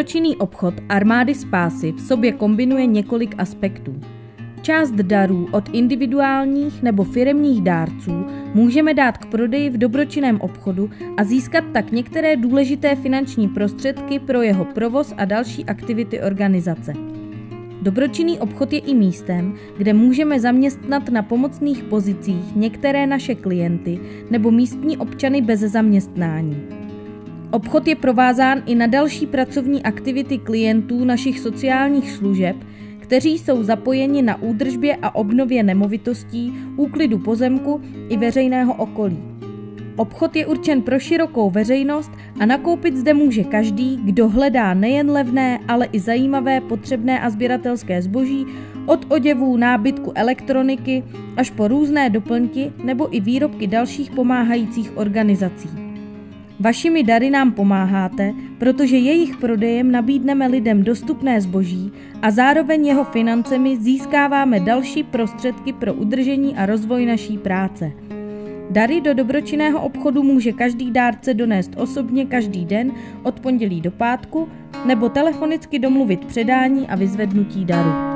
Dobročinný obchod Armády spásy v sobě kombinuje několik aspektů. Část darů od individuálních nebo firemních dárců můžeme dát k prodeji v dobročinném obchodu a získat tak některé důležité finanční prostředky pro jeho provoz a další aktivity organizace. Dobročinný obchod je i místem, kde můžeme zaměstnat na pomocných pozicích některé naše klienty nebo místní občany bez zaměstnání. Obchod je provázán i na další pracovní aktivity klientů našich sociálních služeb, kteří jsou zapojeni na údržbě a obnově nemovitostí, úklidu pozemku i veřejného okolí. Obchod je určen pro širokou veřejnost a nakoupit zde může každý, kdo hledá nejen levné, ale i zajímavé, potřebné a sběratelské zboží, od oděvů, nábytku, elektroniky až po různé doplňky nebo i výrobky dalších pomáhajících organizací. Vašimi dary nám pomáháte, protože jejich prodejem nabídneme lidem dostupné zboží a zároveň jeho financemi získáváme další prostředky pro udržení a rozvoj naší práce. Dary do dobročinného obchodu může každý dárce donést osobně každý den od pondělí do pátku nebo telefonicky domluvit předání a vyzvednutí daru.